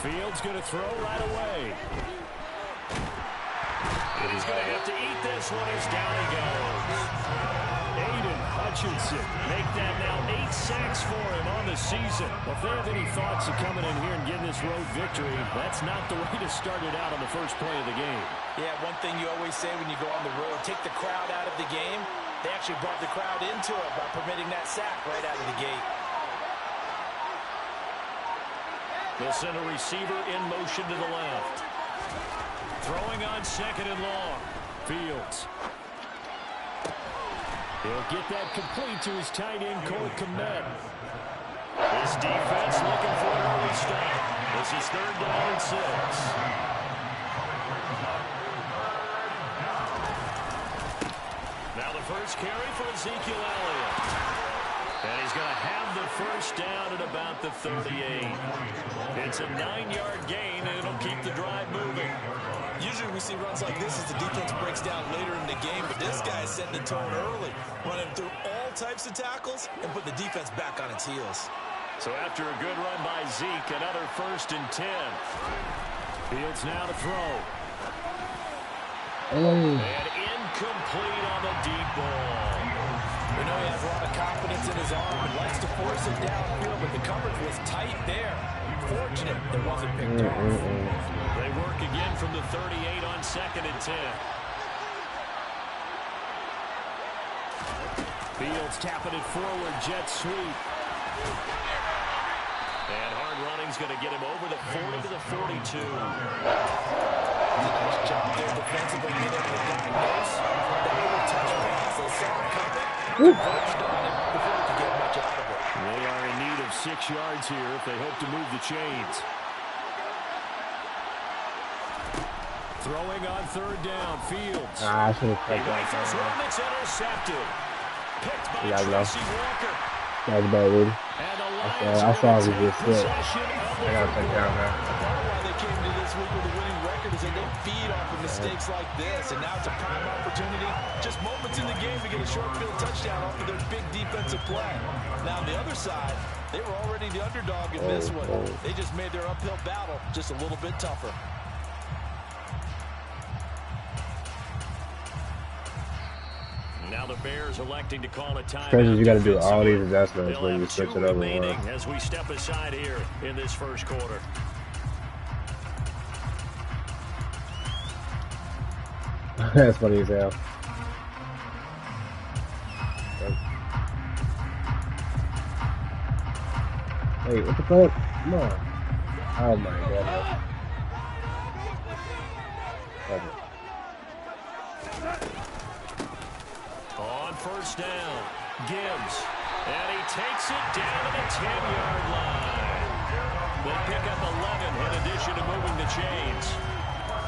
Fields going to throw right away. And he's going to have to eat this one as down he goes. Aiden Hutchinson make that now 8 sacks for him on the season. Well, if they have any thoughts of coming in here and getting this road victory, that's not the way to start it out on the first play of the game. Yeah, one thing you always say when you go on the road, take the crowd out of the game. They actually brought the crowd into it by permitting that sack right out of the gate. They'll send a receiver in motion to the left. Throwing on second and long. Fields. He'll get that complete to his tight end, Cole Kmet. This defense looking for an early stop. This is 3rd down and 6. Now the first carry for Ezekiel Elliott. And he's going to have the first down at about the 38. It's a 9-yard gain, and it'll keep the drive moving. Usually we see runs like this as the defense breaks down later in the game, but this guy is setting the tone early, running through all types of tackles and putting the defense back on its heels. So after a good run by Zeke, another 1st and 10. Fields now to throw. And incomplete on the deep ball. We know he has a lot of confidence in his arm and likes to force it downfield, but the coverage was tight there. Fortunate it wasn't picked off. They work again from the 38 on 2nd and 10. Fields tapping it forward, jet sweep. And hard running's going to get him over the 40 to the 42. Nice job there defensively, being able to diagnose that little touch pass. They saw it coming, converged on it before he could get much out of it. They are in need of 6 yards here if they hope to move the chains. Throwing on 3rd down, Fields. I should have taken Rifles that. one that's intercepted. Picked by Yeah, Tracy Walker. That was bad, Rudy. And the I Lions saw are it going to was take just possession of the I gotta take down that. Part of why they came to this week with a winning record is that they feed off of mistakes like this, and now it's a prime opportunity, just moments in the game to get a short field touchdown off of their big defensive play. Now on the other side, they were already the underdog in this one. They just made their uphill battle just a little bit tougher. Now the Bears electing to call a timeout. Crazy, you got to do all these adjustments They'll when you have switch 2 it over. remaining as we step aside here in this first quarter. That's funny as hell. Hey, what the fuck? Come on. Oh my god. On 1st down, Gibbs. And he takes it down to the 10-yard line. They pick up 11 in addition to moving the chains.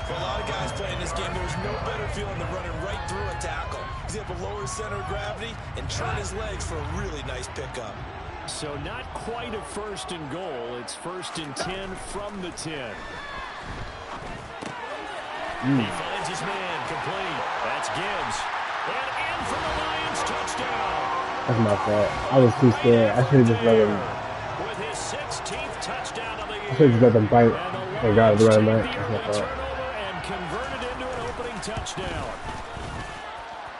For a lot of guys playing this game, there's no better feeling than running right through a tackle. He's able to lower his center of gravity and turn his legs for a really nice pickup. So not quite a 1st and goal. It's 1st and 10 from the 10. He finds his man complete. That's Gibbs. And in for the Lions touchdown. That's my fault. I was too scared. I should have just let him. With his 16th touchdown of the year. I should have just let them fight. They got it right back. That's That's my fault. turnover and converted into an opening touchdown.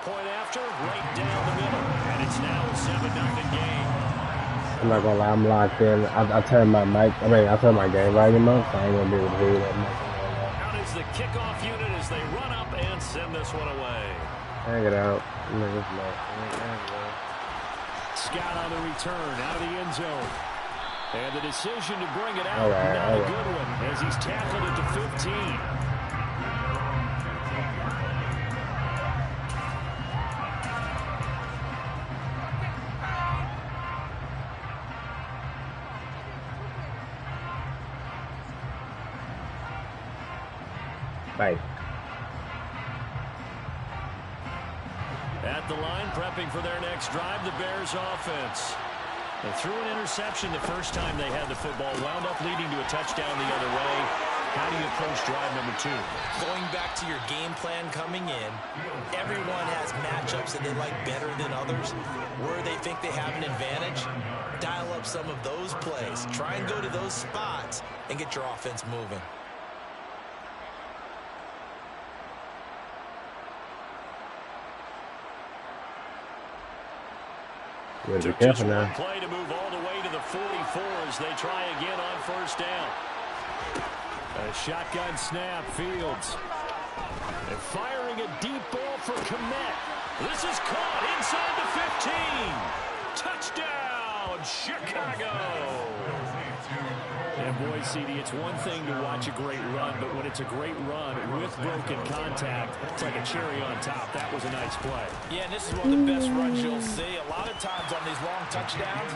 Point after, right down the middle. And it's now a 7-0 game. I'm not gonna lie, I'm locked in. I turned my mic. I turned my game volume up, so I ain't gonna be able to hear that much. Out is the kickoff unit as they run up and send this one away. Hang it out. Scott on the return, out of the end zone. And the decision to bring it out, All right, not all a right. good one, as he's tackled at the 15. Bye. At the line, prepping for their next drive, the Bears offense. They threw an interception the first time they had the football, wound up leading to a touchdown the other way. How do you approach drive number 2? Going back to your game plan coming in, everyone has matchups that they like better than others. Where they think they have an advantage, dial up some of those plays. Try and go to those spots and get your offense moving. You gotta be careful now. Play to move all the way to the 44 as they try again on first down. A shotgun snap, Fields. And firing a deep ball for Kmet. This is caught inside the 15. Touchdown, Chicago. And boy, CD, it's one thing to watch a great run, but when it's a great run with broken contact, it's like a cherry on top. That was a nice play. Yeah, and this is one of the best runs you'll see. A lot of times on these long touchdowns,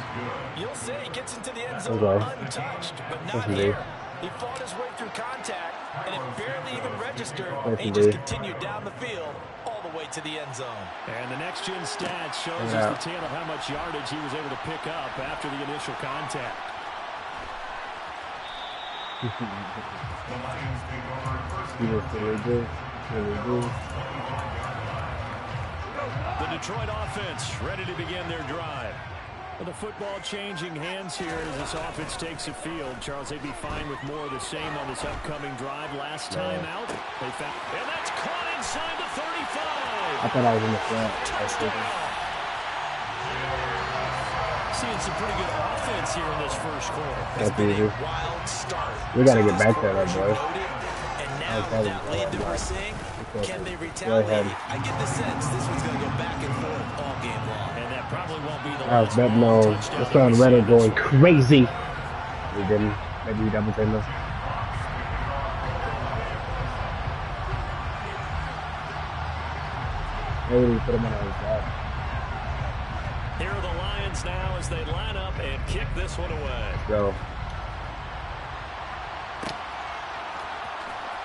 you'll see he gets into the end zone untouched, but not here. He fought his way through contact, and it barely even registered. And he just continued down the field all the way to the end zone. And the next-gen stat shows us the tale of how much yardage he was able to pick up after the initial contact. The Detroit offense ready to begin their drive. With the football changing hands here as this offense takes the field. Charles, they'd be fine with more of the same on this upcoming drive. Last time out, they found, and that's caught inside the 35. I thought I was in the front. Seeing some pretty good offense here in this first quarter. That's easy. Wild start. We got to get back there, boys. And now with that lead that we're seeing, can they retaliate? I get the sense this one's going to go back and forth all game long. And that probably won't be the I was betting on the son Reddit going crazy. We didn't. Maybe we double teamed us. Maybe we put him on our side. Here are the Lions now as they line up and kick this one away. Go.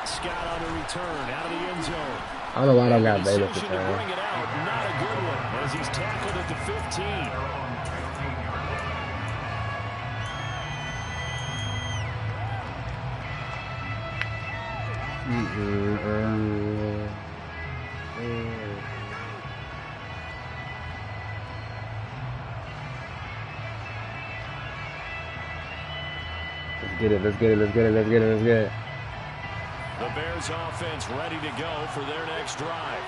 Scott on a return out of the end zone. I don't know why I don't got Bayless to Bring turn. it out, not a good one as he's tackled at the 15. Let's get it, let's get it, let's get it, let's get it, let's get it. The Bears offense ready to go for their next drive.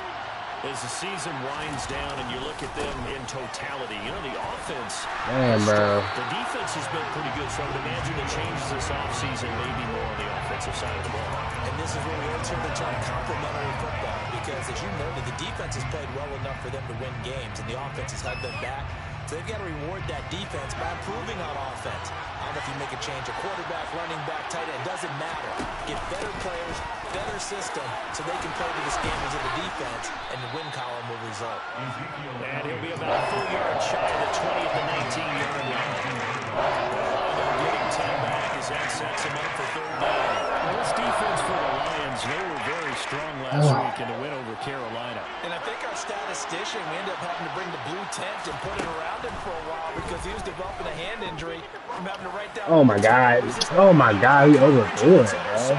As the season winds down and you look at them in totality, you know, the offense. Damn, bro. The defense has been pretty good, so I would imagine the changes this offseason may be more on the offensive side of the ball. And this is where we enter the term complementary football, because as you noted, the defense has played well enough for them to win games, and the offense has held them back. So they've got to reward that defense by improving on offense. I don't know if you make a change, a quarterback, running back, tight end, it doesn't matter. Get better players, better system, so they can play to the standards of the defense, and the win column will result. And he'll be about a full yard shy of the 20 at the 19-yard line. Getting 10 back as that sets him up for third down. Well, this defense for the Lions, they were very strong last week in the win over Carolina. And I think our statistician, we ended up having to bring the blue tent and put it around him for a while because he was developing a hand injury from having to write down. Oh my God. Oh my God. He overthrew it, bro.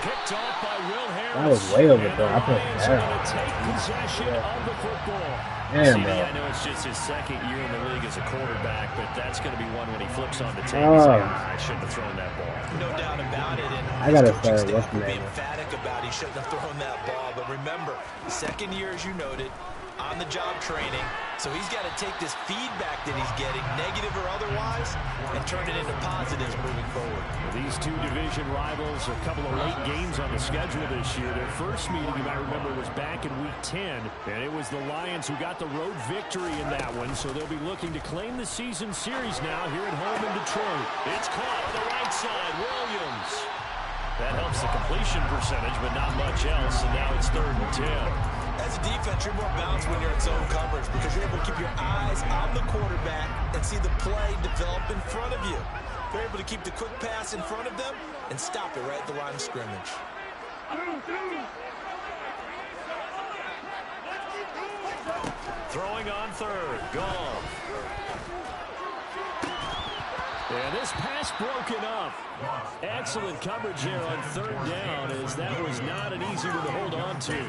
Picked off by Will Harris. That was way overthrown. I put it down. Take possession of the football. Damn, CD, bro. I know it's just his second year in the league as a quarterback, but that's going to be one when he flips on the tape. He's like, I shouldn't have thrown that ball. No doubt about it. And I gotta his coaching start staff will be listening. emphatic about he shouldn't have thrown that ball. But remember, second year, as you noted, on-the-job training. So he's got to take this feedback that he's getting, negative or otherwise, and turn it into positives moving forward. These two division rivals, a couple of late games on the schedule this year. Their first meeting, you might remember, was back in Week 10, and it was the Lions who got the road victory in that one, so they'll be looking to claim the season series now here at home in Detroit. It's caught on the right side, Williams. That helps the completion percentage, but not much else, and now it's 3rd and 10. As a defense, you're more balanced when you're in zone coverage because you're able to keep your eyes on the quarterback and see the play develop in front of you. You're able to keep the quick pass in front of them and stop it right at the line of scrimmage. Throwing on 3rd, Goff. And this pass broken up. Excellent coverage there on third down, as that was not an easy one to hold on to.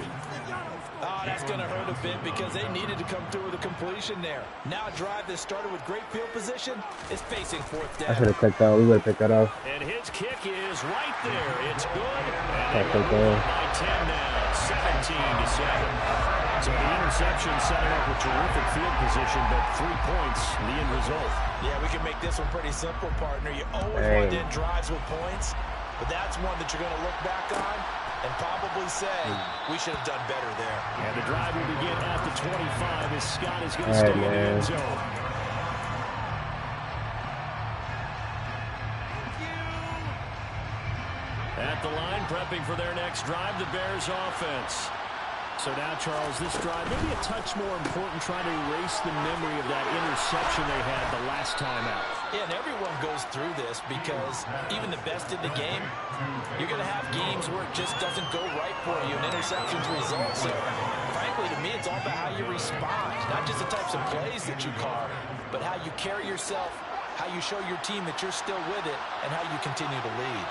Oh, that's going to hurt a bit because they needed to come through with a completion there. Now a drive that started with great field position is facing fourth down. I should have clicked out. We would have picked that off. And his kick is right there. It's good. I think so. By 10 now, 17-7. So the interception setting up a terrific field position, but 3 points, the end result. Yeah, we can make this one pretty simple, partner. You always want to end drives with points, but that's one that you're going to look back on and probably say, we should have done better there. And the drive will begin at the 25 as Scott is going to stay in the end zone. At the line, prepping for their next drive, the Bears offense. So now, Charles, this drive maybe a touch more important, trying to erase the memory of that interception they had the last time out. Yeah, and everyone goes through this because even the best in the game, you're going to have games where it just doesn't go right for you and interceptions result. So, frankly, to me, it's all about how you respond, not just the types of plays that you call, but how you carry yourself, how you show your team that you're still with it, and how you continue to lead.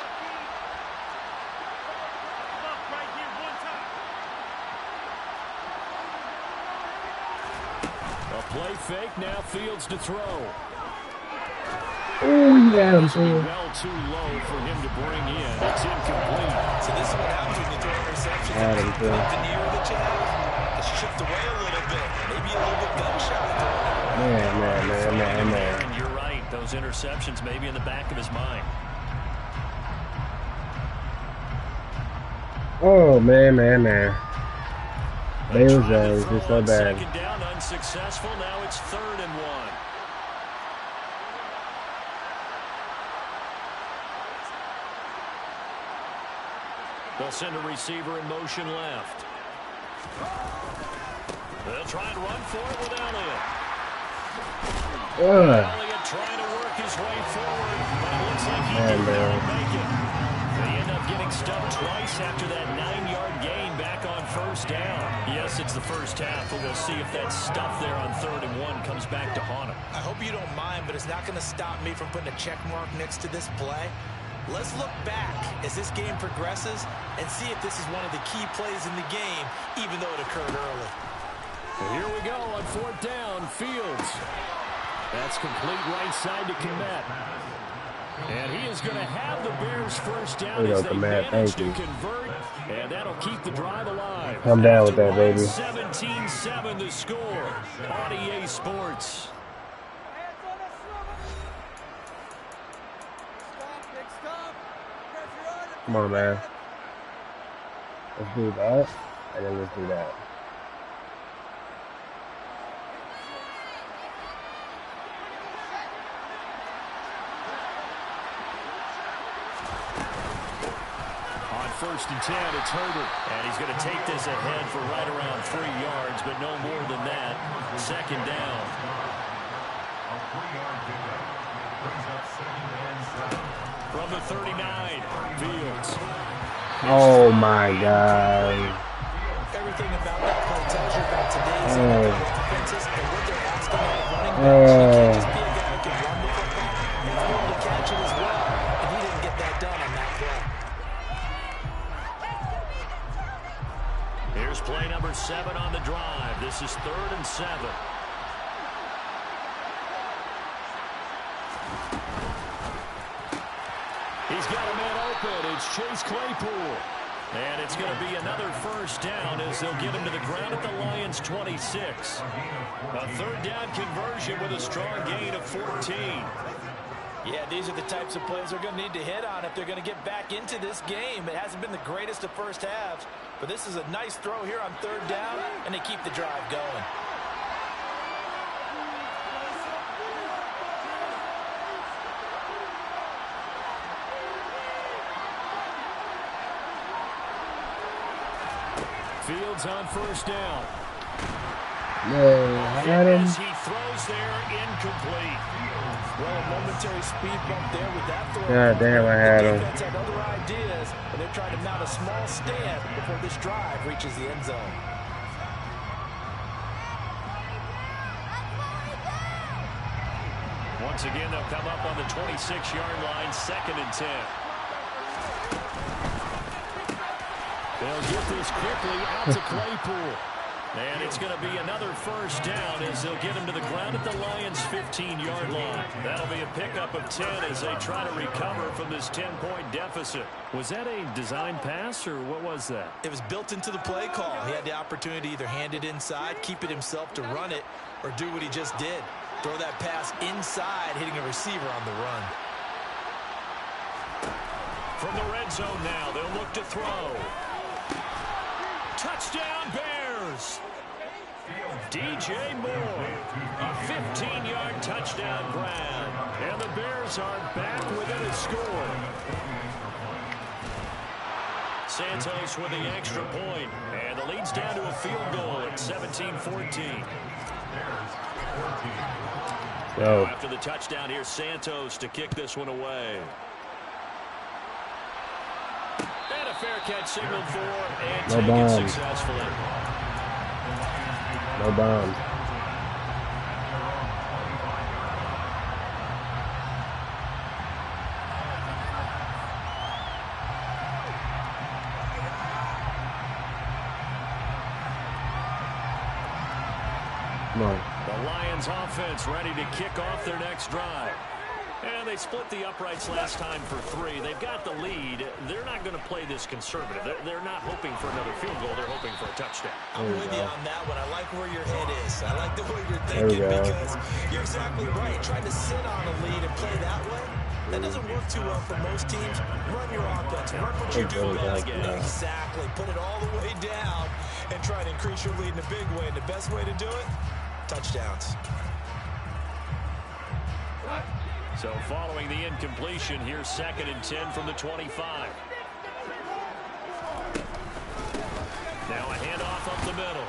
Play fake, now Fields to throw. Oh, he got him, too. Well too low for him to bring in. It's incomplete. So this is what happens when you throw interceptions. The nearer that you have, it's chipped away a little bit. Maybe a little bit gunshot. Man. And you're right. Those interceptions may be in the back of his mind. Oh, man. They was just so bad. Second down, unsuccessful. Now it's 3rd and 1. They'll send a receiver in motion left. They'll try and run for it with Elliott. Elliott trying to work his way forward, but it looks like he didn't make it. They end up getting stumped twice after that 9-yard gain back on first down. Yes, it's the first half, but we'll see if that stuff there on 3rd and 1 comes back to haunt him. I hope you don't mind, but it's not going to stop me from putting a check mark next to this play. Let's look back as this game progresses and see if this is one of the key plays in the game, even though it occurred early. Well, here we go on 4th down, Fields. That's complete right side to Kmet. And he is going to have the Bears first down as they manage to convert, and that'll keep the drive alive. Come down with that, baby. 17-7 the score on EA Sports. Come on, man. Let's do that, and then let's do that. On 1st and 10, it's Herbert, and he's going to take this ahead for right around 3 yards, but no more than that. 2nd down. From the 39, Fields. Oh my God. Everything about that play tells you about today's offenses and what they're asking out of running backs. Just be a guy who can run the football and be able to catch it as well. And he didn't get that done on that play. Here's play number 7 on the drive. This is 3rd and 7. He's got a man open. It's Chase Claypool. And it's going to be another first down as they'll get him to the ground at the Lions' 26. A 3rd down conversion with a strong gain of 14. Yeah, these are the types of plays they're going to need to hit on if they're going to get back into this game. It hasn't been the greatest of first halves, but this is a nice throw here on 3rd down, and they keep the drive going. Fields on first down. No, I got him. As he throws there, incomplete. Well, a momentary speed bump there with that throw. God damn, I had him. The defense had other ideas, but they're trying to mount a small stand before this drive reaches the end zone. Once again, they'll come up on the 26-yard line, 2nd and 10. They'll get this quickly out to Claypool. And it's going to be another first down as they'll get him to the ground at the Lions' 15-yard line. That'll be a pickup of 10 as they try to recover from this 10-point deficit. Was that a design pass, or what was that? It was built into the play call. He had the opportunity to either hand it inside, keep it himself to run it, or do what he just did. Throw that pass inside, hitting a receiver on the run. From the red zone now, they'll look to throw. Touchdown, Bears! DJ Moore, a 15-yard touchdown grab. And the Bears are back within a score. Santos with the extra point, and the lead's down to a field goal at 17-14. After the touchdown, here's Santos to kick this one away. And a fair catch signaled for, and taken successfully. No bombs. Come on. The Lions offense ready to kick off their next drive. And they split the uprights last time for 3. They've got the lead. They're not going to play this conservative. They're not hoping for another field goal. They're hoping for a touchdown. I'm with you on that one. I like where your head is. I like the way you're thinking because you're exactly right. Trying to sit on a lead and play that way, that doesn't work too well for most teams. Run your offense. Run what you do best. Exactly. Put it all the way down and try to increase your lead in a big way. And the best way to do it, touchdowns. So following the incompletion, here's 2nd and 10 from the 25. Now a handoff up the middle.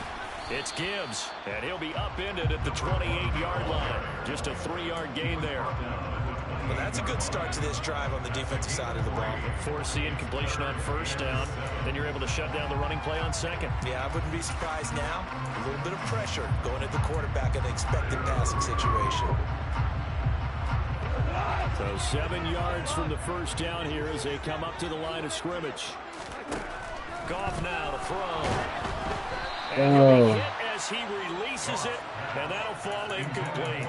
It's Gibbs, and he'll be upended at the 28-yard line. Just a 3-yard gain there. Well, that's a good start to this drive on the defensive side of the ball. Force the incompletion on 1st down. Then you're able to shut down the running play on 2nd. Yeah, I wouldn't be surprised now. A little bit of pressure going at the quarterback in an expected passing situation. So 7 yards from the 1st down here as they come up to the line of scrimmage. Goff now to throw. And he'll be hit as he releases it, and that'll fall incomplete.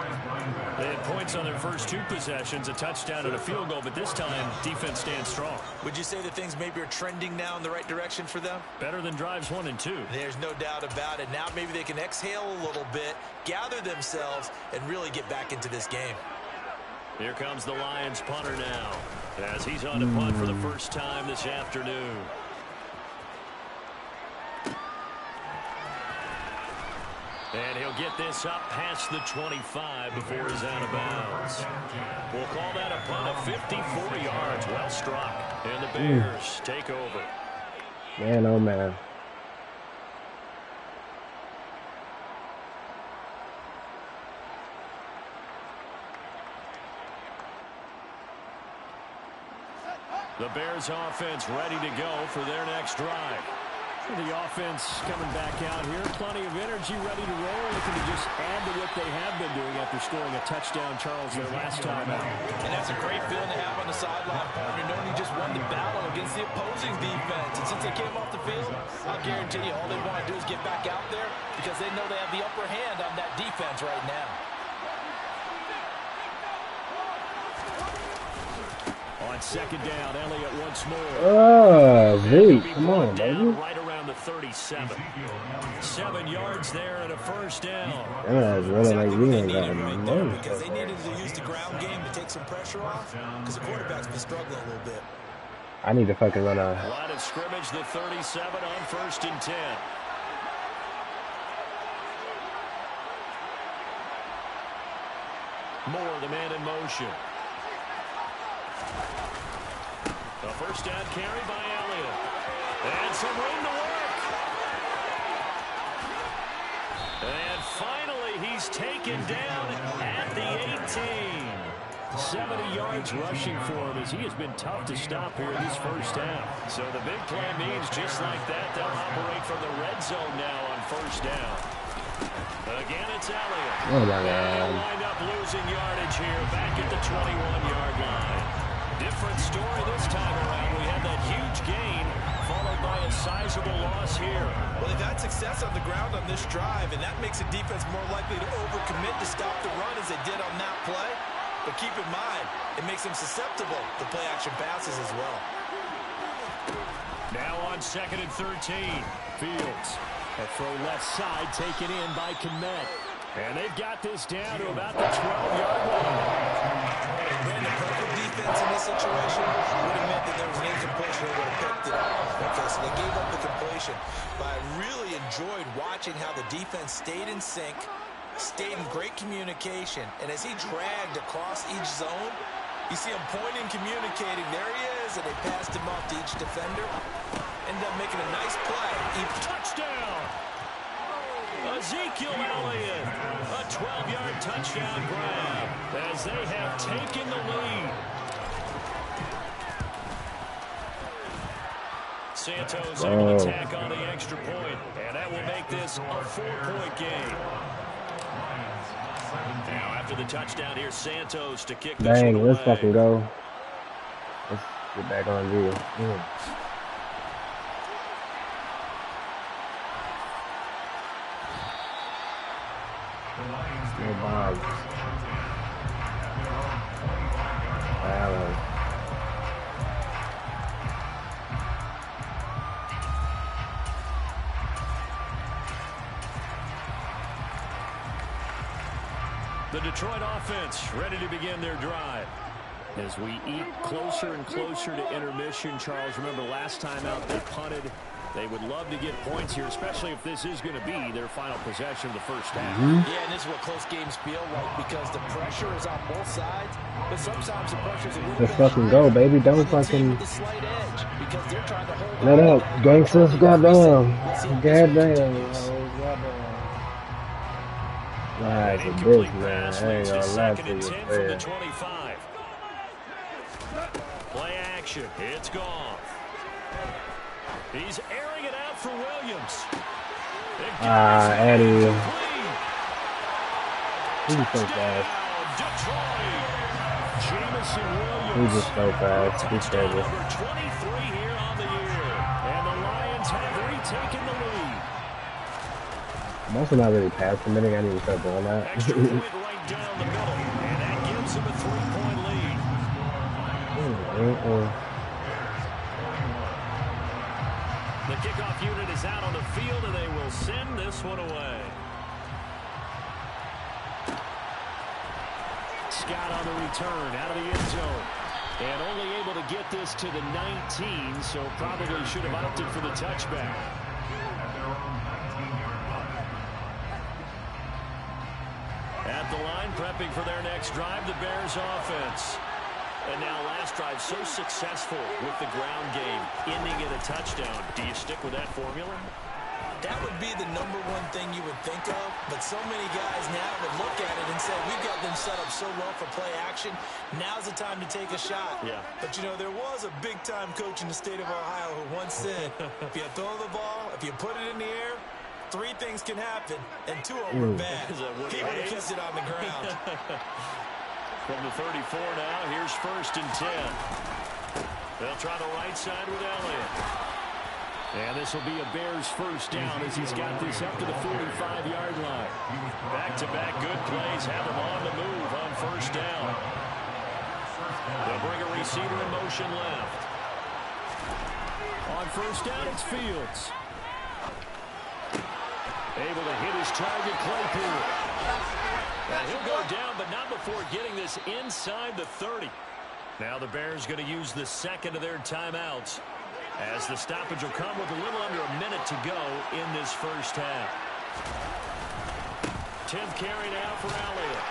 They had points on their first 2 possessions, a touchdown and a field goal, but this time defense stands strong. Would you say that things maybe are trending now in the right direction for them? Better than drives 1 and 2. There's no doubt about it. Now maybe they can exhale a little bit, gather themselves, and really get back into this game. Here comes the Lions punter now, as he's on to punt for the first time this afternoon. And he'll get this up past the 25 before he's out of bounds. We'll call that a punt of 54 yards. Well struck. And the Bears take over. Man, oh man. The Bears offense ready to go for their next drive. The offense coming back out here. Plenty of energy, ready to roll. Looking to just add to what they have been doing after scoring a touchdown, Charles, their last time out. And that's a great feeling to have on the sideline, partner, knowing you just won the battle against the opposing defense. And since they came off the field, I'll guarantee you all they want to do is get back out there because they know they have the upper hand on that defense right now. On 2nd down, Elliott once more. Oh, Zeke, come on, baby. Right around the 37. 7 yards there and a first down. Yeah, it's really like we ain't got no. Because they needed to use the ground game to take some pressure off because the quarterback's been struggling a little bit. I need to fucking run a Line of scrimmage, the 37 on 1st and 10. Moore, the man in motion. A first down carry by Elliott. And some room to work. And finally, he's taken down at the 18. 70 yards rushing for him as he has been tough to stop here in this first half. So the big play means just like that, they'll operate from the red zone now on 1st down. Again, it's Elliott. Oh, my They'll God. wind up losing yardage here back at the 21-yard line. Different story this time around. We had that huge gain followed by a sizable loss here. Well, they've had success on the ground on this drive, and that makes a defense more likely to overcommit to stop the run as they did on that play. But keep in mind, it makes them susceptible to play-action passes as well. Now on 2nd and 13. Fields. A throw left side taken in by Kmet. And they've got this down to about the 12-yard line. And the perfect defense in this situation would have meant that there was an incompletion that would have picked it up. Okay, so they gave up the completion. But I really enjoyed watching how the defense stayed in sync, stayed in great communication. And as he dragged across each zone, you see him pointing, communicating. There he is, and they passed him off to each defender. Ended up making a nice play. Touchdown! Ezekiel Elliott, a 12-yard touchdown grab as they have taken the lead. Santos able to tack on the extra point, and that will make this a 4-point game. Now after the touchdown, here's Santos to kick this one away. Let's fucking go. Let's get back on view. No bombs. Allen. The Detroit offense ready to begin their drive. As we eat closer and closer to intermission, Charles, remember last time out they punted. They would love to get points here, especially if this is going to be their final possession of the first half. Yeah, and this is what close games feel like because the pressure is on both sides, but sometimes the pressure is a little Let's fucking go, baby. Don't fucking let up. Gangsters, goddamn. Goddamn. Nice, a bitch, man. I ain't gonna lie to you, man. Play action. It's gone. He's airing it out for Williams. Eddie. He's so fast. He's just so fast. He's crazy. Number 23 here on the year. And the Lions have retaken the lead. I'm also not really pass committing. I need to start doing that. Extra point right down the middle. And that gives him a 3-point lead. The kickoff unit is out on the field, and they will send this one away. Scott on the return, out of the end zone. And only able to get this to the 19, so probably should have opted for the touchback. At the line, prepping for their next drive, the Bears offense. And now last drive so successful with the ground game, ending in a touchdown. Do you stick with that formula? That would be the number one thing you would think of, but so many guys now would look at it and say, we've got them set up so well for play action, now's the time to take a shot. Yeah. But, you know, there was a big-time coach in the state of Ohio who once said, if you throw the ball, if you put it in the air, 3 things can happen, and 2 of them are bad. He would have kept it on the ground. From the 34 now, here's 1st and 10. They'll try the right side with Elliott. And this will be a Bears first down as he's got this up to the 45-yard line. Back-to-back good plays have him on the move on 1st down. They'll bring a receiver in motion left. On 1st down, it's Fields. Able to hit his target, Claypool. And he'll go down, but not before getting this inside the 30. Now the Bears going to use the second of their timeouts, as the stoppage will come with a little under a minute to go in this first half. 10th carry now for Elliott.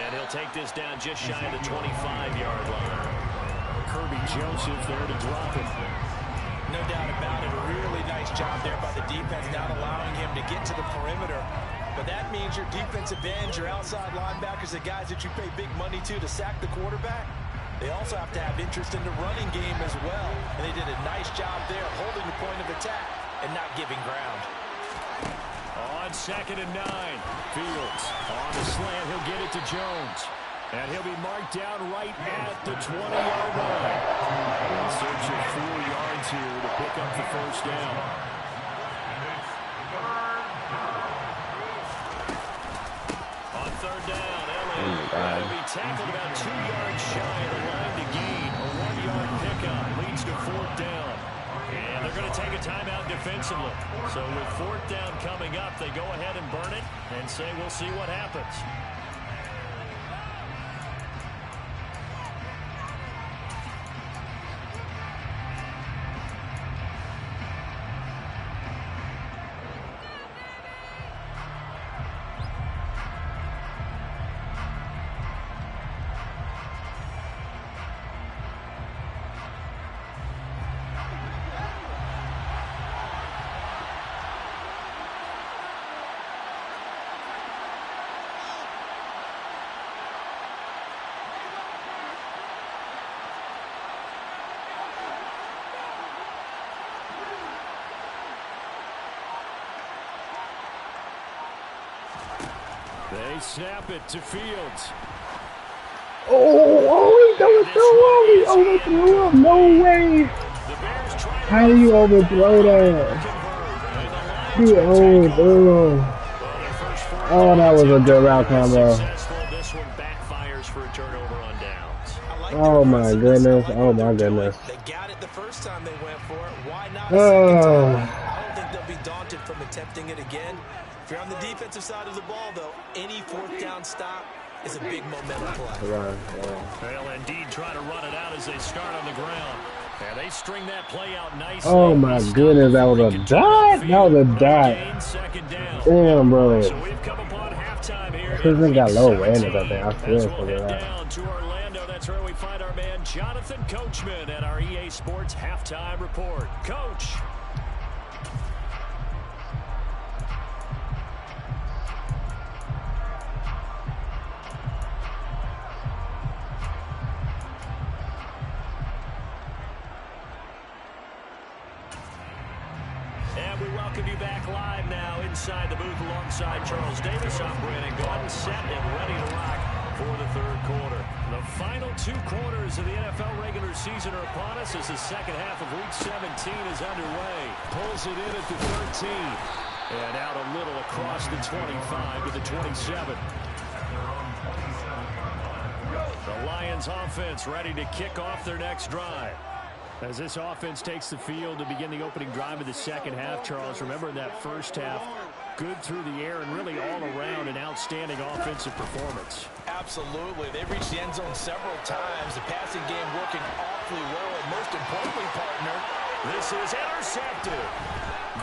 And he'll take this down just shy of the 25-yard line. Kirby Joseph there to drop it. No doubt about it. A really nice job there by the defense, not allowing him to get to the perimeter. But that means your defensive ends, your outside linebackers, the guys that you pay big money to sack the quarterback, they also have to have interest in the running game as well. And they did a nice job there holding the point of attack and not giving ground. On 2nd and 9, Fields on the slant. He'll get it to Jones. And he'll be marked down right at the 20-yard line. In search of 4 yards here to pick up the first down. On 3rd down, Elliott will be tackled about 2 yards shy of the line to gain. A 1-yard pickup leads to 4th down. And they're going to take a timeout defensively. So with 4th down coming up, they go ahead and burn it and say we'll see what happens. They snap it to Fields. Oh, he overthrew him. No way. How do you overthrow that? You overthrew him. Oh, that was a good route combo. This one backfires for a turnover on downs. Oh my goodness. Oh my goodness. They got it the first time they went for it. Why not Oh. a second time? I don't think they'll be daunted from attempting it again. If you're on the defensive side of the ball, though, any 4th down stop is a big momentum play. They'll indeed try to run it out as they start on the ground. And they string that play out nicely. Oh my goodness, that was a dot. That was a dot. Damn, bro. So we've come upon halftime here. This got low awareness, I think. I swear for that. Down to Orlando. That's where we find our man Jonathan Coachman at our EA Sports halftime report. Coach. And we welcome you back live now inside the booth alongside Charles Davis. I'm Brandon Gaudin, set and ready to rock for the 3rd quarter. The final 2 quarters of the NFL regular season are upon us as the second half of Week 17 is underway. Pulls it in at the 13. And out a little across the 25 to the 27. The Lions offense ready to kick off their next drive. As this offense takes the field to begin the opening drive of the second half, Charles, remember in that first half, good through the air and really all around an outstanding offensive performance. Absolutely. They reached the end zone several times. The passing game working awfully well. And most importantly, partner, this is intercepted.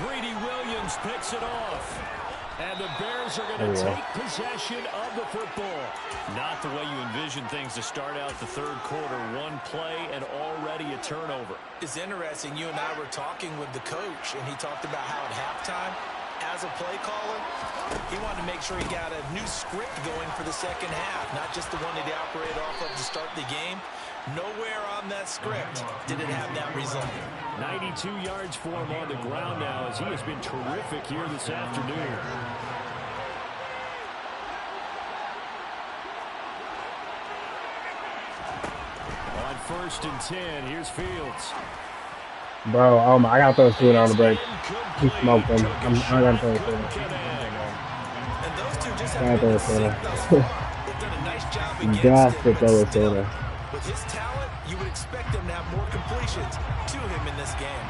Greedy Williams picks it off. And the Bears are going to take possession of the football. Not the way you envision things to start out the 3rd quarter. One play and already a turnover. It's interesting. You and I were talking with the coach, and he talked about how at halftime, as a play caller, he wanted to make sure he got a new script going for the second half, not just the one that he operated off of to start the game. Nowhere on that script did it have that result. 92 yards for him on the ground now as he has been terrific here this afternoon. On 1st and 10, here's Fields. Bro, I gotta throw a suit on the break. He smoked him. I gotta throw a suit. And those two just I gotta throw a suit. They've done a nice job You against got him, to throw a but still, suit. with his talent, you would expect him to have more completions to him in this game.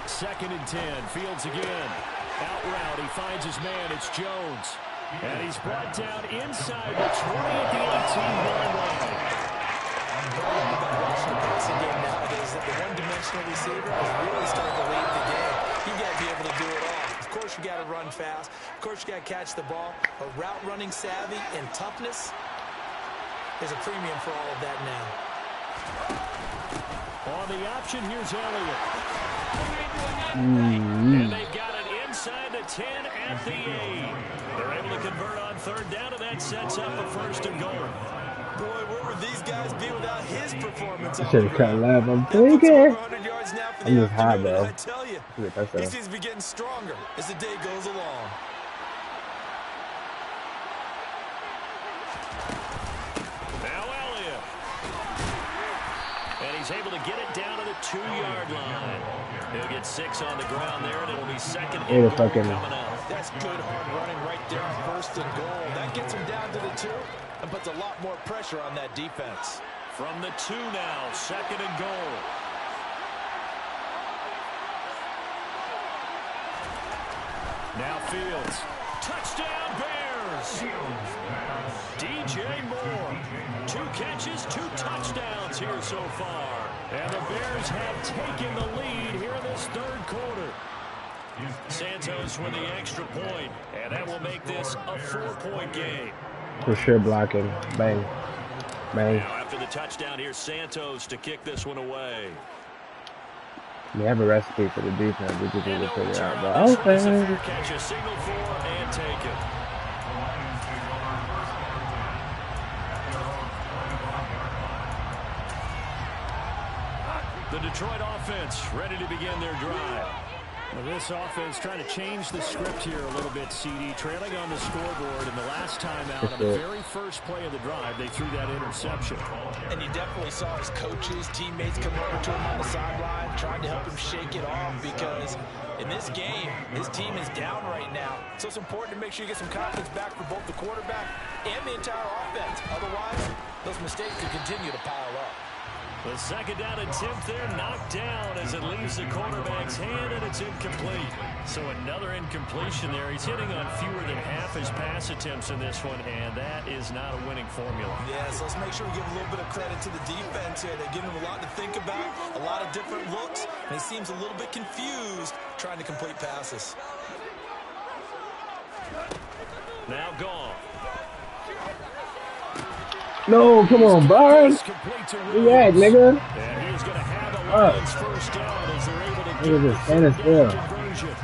Second and 10, Fields again. Out route, he finds his man, it's Jones. And he's brought down inside the 20 at the 18-yard line. Rushing passing game nowadays that the one-dimensional receiver is really starting to lead the game. You got to be able to do it all. Of course, you got to run fast. Of course, you got to catch the ball. But route running savvy and toughness, there's a premium for all of that now. On the option, here's Elliott. And they've got it inside the 10 at the 8. They're able to convert on 3rd down, and that sets up a 1st and goal. Boy, where would these guys be without his performance? I should have cut left. I'm thinking. I'm just hot, bro. I tell you, he seems to be getting stronger as the day goes along. Now Elliott. And he's able to get it down to the 2-yard line. He'll get 6 on the ground there, and it'll be second and goal coming up. That's good hard running right there on first and goal. That gets him down to the 2 and puts a lot more pressure on that defense. From the 2 now, second and goal. Now Fields. Touchdown Bears. DJ Moore. 2 catches, 2 touchdowns here so far. And the Bears have taken the lead here in this third quarter. Santos with the extra point, and that will make this a 4-point game. For sure blocking. Bang. Bang. Now after the touchdown, here's Santos to kick this one away. We have a recipe for the defense. We just need to figure it out. But okay. Catch a signal for and take it. The Detroit offense ready to begin their drive. Well, this offense trying to change the script here a little bit, CD. Trailing on the scoreboard, and the last time out, on the very first play of the drive, they threw that interception. And you definitely saw his coaches, teammates come over to him on the sideline, trying to help him shake it off, because in this game, his team is down right now. So it's important to make sure you get some confidence back for both the quarterback and the entire offense. Otherwise, those mistakes could continue to pile up. The second down attempt there knocked down as it leaves the quarterback's hand, and it's incomplete. So another incompletion there. He's hitting on fewer than half his pass attempts in this one, and that is not a winning formula. Yeah, so let's make sure we give a little bit of credit to the defense here. They're giving him a lot to think about, a lot of different looks, and he seems a little bit confused trying to complete passes. Now gone. No, come on, Byron. Yeah, nigga. And he's going to have a Lions first down as they're able to get the conversion.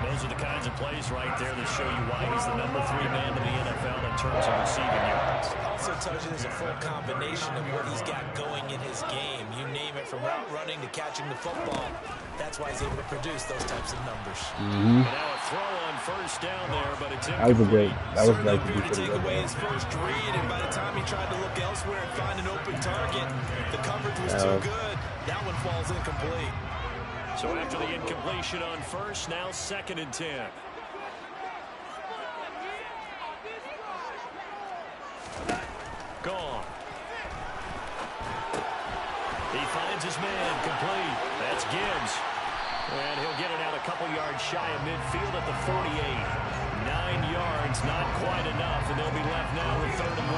Those are the kinds of plays right there that show you why he's the number 3 man in the NFL in terms of receiving yards. Also tells you there's a full combination of what he's got going in his game. You name it, from route running to catching the football. That's why he's able to produce those types of numbers. Now a throw on first down there, but it's incomplete. That was great. To take away his first read, and by the time he tried to look elsewhere and find an open target, the coverage was too good. That one falls incomplete. So after the incompletion on first, now second and 10. Gone. He finds his man, complete. That's Gibbs. And he'll get it out a couple yards shy of midfield at the 48. 9 yards, not quite enough, and they'll be left now with 3rd and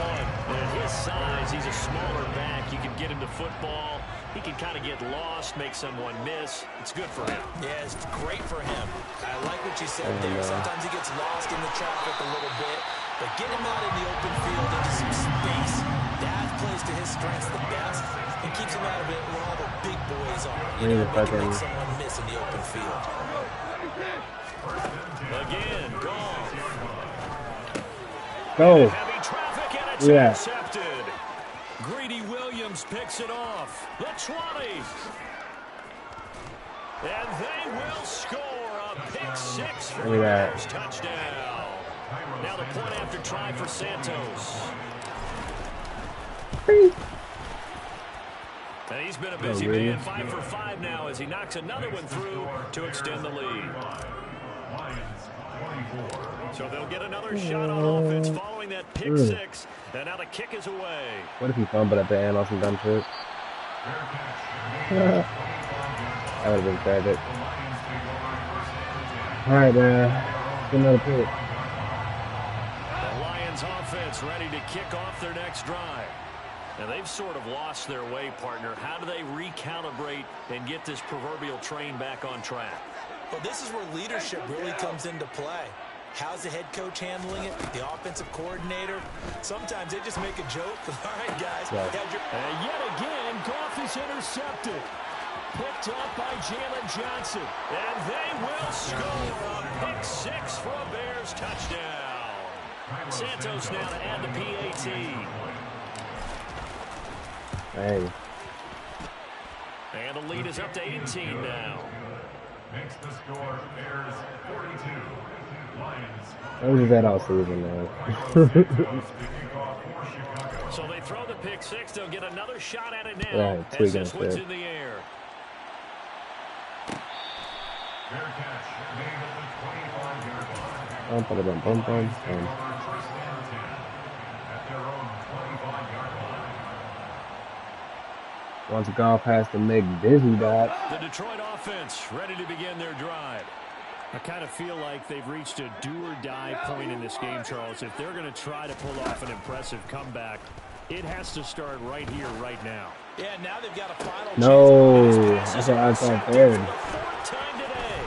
1. At his size, he's a smaller back. You can get him to football. He can kind of get lost, make someone miss. It's good for him. Yeah, it's great for him. I like what you said there. Sometimes he gets lost in the traffic a little bit, but get him out in the open field into some space. That plays to his strengths the best and keeps him out of it where all the big boys are. You know, he can make someone miss in the open field. Again, gone. Go. Heavy traffic, and it's intercepted. Greedy Williams picks it off. The 20. And they will score a pick 6 for the Bears. Touchdown. Now the point after try for Santos. And he's been a busy man, 5 for 5 now as he knocks another one through to extend the lead. So they'll get another shot on offense following that pick 6. And now the kick is away. What if he fumbled at the end on some dumb shit? That would have been tragic. All right, man. Get another pick. The Lions offense ready to kick off their next drive. Now they've sort of lost their way, partner. How do they recalibrate and get this proverbial train back on track? Well, this is where leadership really comes into play. How's the head coach handling it? The offensive coordinator? Sometimes they just make a joke. All right, guys. And yet again, Goff is intercepted. Picked up by Jalen Johnson. And they will score a pick 6 for a Bears touchdown. Santos now to add the PAT. Hey. And the lead is up to 18 now. Makes the score Bears 42. Lions. What was that all season, man? So they throw the pick six. They'll get another shot at it now. Right, as this one's in the air. Fair catch made at the 25-yard line. Bum, bum, bum, bum, bum. First and 10 at their own 25-yard line. Once a gone past the McDizzy dot. The Detroit offense ready to begin their drive. I kind of feel like they've reached a do-or-die point in this game, Charles. If they're going to try to pull off an impressive comeback, it has to start right here, right now. Yeah, now they've got a final No, that's what I thought third. Time today.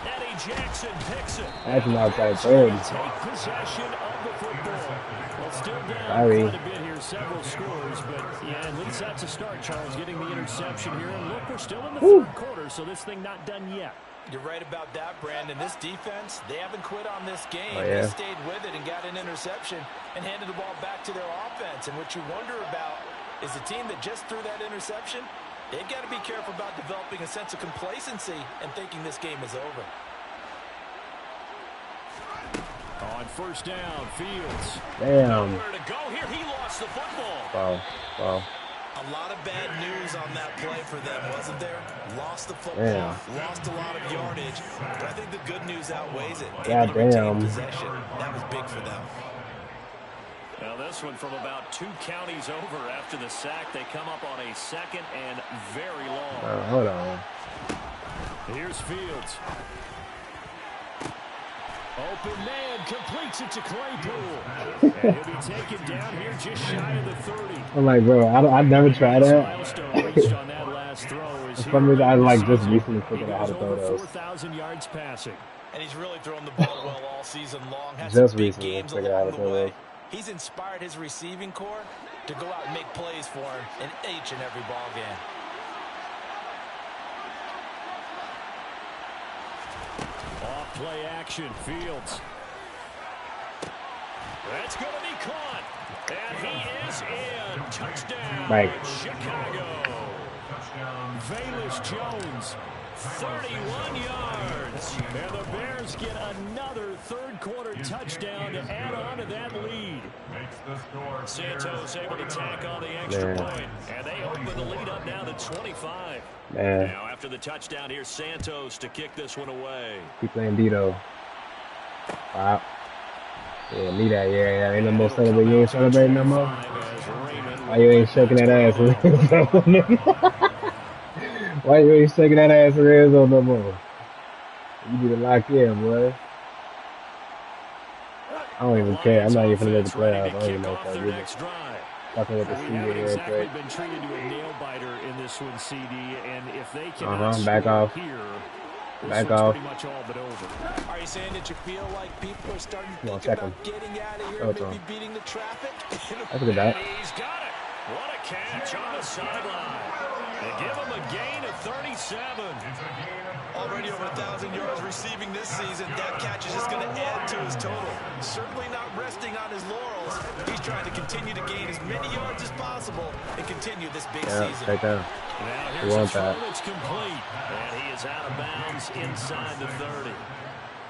Eddie Jackson picks it. That's an outside third. Take possession of the football. Well, still down Sorry. quite a bit here, several scores, but yeah, at least that's a start, Charles, getting the interception here. And look, we're still in the third quarter, so this thing not done yet. You're right about that, Brandon. This defense, they haven't quit on this game. Oh, yeah. They stayed with it and got an interception and handed the ball back to their offense. And what you wonder about is the team that just threw that interception, they've got to be careful about developing a sense of complacency and thinking this game is over. On first down, Fields. Damn. Nowhere to go here. He lost the football. Wow. Wow. A lot of bad news on that play for them, wasn't there? Lost the football, Damn. lost a lot of yardage, but I think the good news outweighs it. God Able to retain damn. possession. That was big for them. Now this one from about 2 counties over after the sack. They come up on a second and very long. Hold on. Here's Fields. Open man completes it to Claypool. And he'll be taken down here just shy of the 30. I'm like, bro, I'd never try that. Milestone reached on that last throw. For some reason, I like just recently figured out how to throw Over those. 4,000 yards passing. And he's really thrown the ball well all season long. Had Just some big recently games figured out along how the to throw way. those. He's inspired his receiving core to go out and make plays for him in each and every ball game. Off play action, Fields. That's going to be caught. And he is in. Touchdown, Right. Chicago. Velus Jones, 31 yards. And the Bears get another third-quarter touchdown to add on to that lead. Makes the score Santos able to tack on the extra point. And they open the lead up now to 25. Man, Now after the touchdown, here's Santos to kick this one away. keep playing Dito. Wow. Yeah, need that. Yeah. Ain't no more celebrating. You ain't celebrating no more. Why you ain't shaking that ass? Why you ain't shaking that ass in red zone no more? You need to lock in, boy. I don't even care. I'm not even gonna make the playoffs. I don't even know if I really fucking with the CD real exactly quick. been treated to a nail biter in this one, CD, and if they can Back off. here, Back off. pretty much all but over. Are you saying that you feel like people are starting to Come on, think check about him. getting out of here Oh, and it's maybe on. beating the traffic? That's a good dot. He's got it. What a catch on the sideline. They give him a gain of 37. Already over 1,000 yards receiving this season. That catch is just going to add to his total. Certainly not resting on his laurels. He's trying to continue to gain as many yards as possible and continue this big Yeah, season. take that. Now We here's a want throw that. that's complete. And he is out of bounds inside the 30.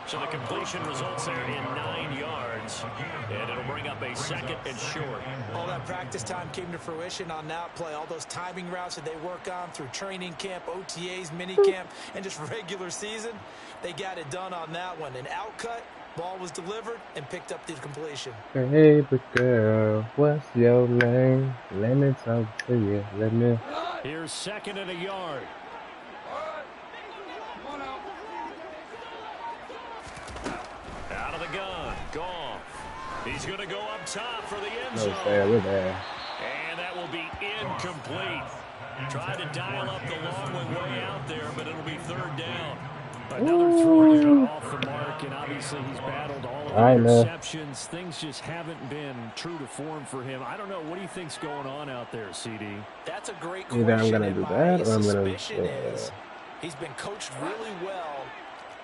So the completion results there in 9 yards. And it'll bring up a second and short. All that practice time came to fruition on that play. All those timing routes that they work on through training camp, OTAs, mini camp, and just regular season, they got it done on that one. An outcut, ball was delivered, and picked up the completion. Hey, but girl, what's your name? Let me talk to you. Let me. Here's second and a yard. Out of the gun, Goff. He's going to go up top for the end No, zone. fair. We're there. And that will be incomplete. Tried to dial up the long one way out there, but it'll be third down. Another throw there off the mark, and obviously he's battled all of the interceptions. Things just haven't been true to form for him. I don't know. What do you think's going on out there, CD? That's a great question. Either I'm gonna do that or I'm gonna. Is he's been coached really well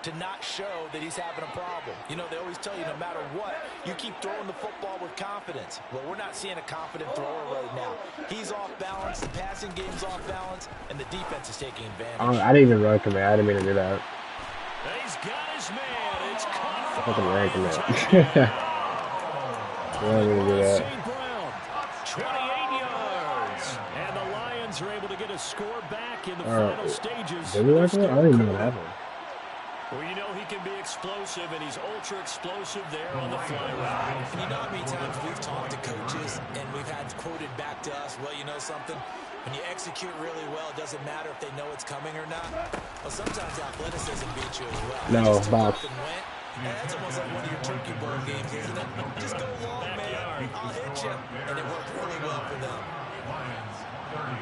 to not show that he's having a problem. You know, they always tell you no matter what, you keep throwing the football with confidence. Well, we're not seeing a confident thrower right now. He's off balance, the passing game's off balance, and the defense is taking advantage. I didn't even run command. I didn't mean to do that. He's got his man. It's caught. Fucking ran command. I didn't mean to do that. St. Brown, 28 yards. And the Lions are able to get a score back in the final stages. Did we run command? I didn't even know what happened. Well, you know he can be explosive, and he's ultra explosive there on the fly route. And you know how many times we've talked to coaches and we've had quoted back to us, well, you know something? When you execute really well, it doesn't matter if they know it's coming or not. Well, sometimes athleticism beats you as well. No, box. That's almost like one of your turkey bowl games, isn't it? Just go long, man. I'll hit you. And it worked really well for them. Lions 30.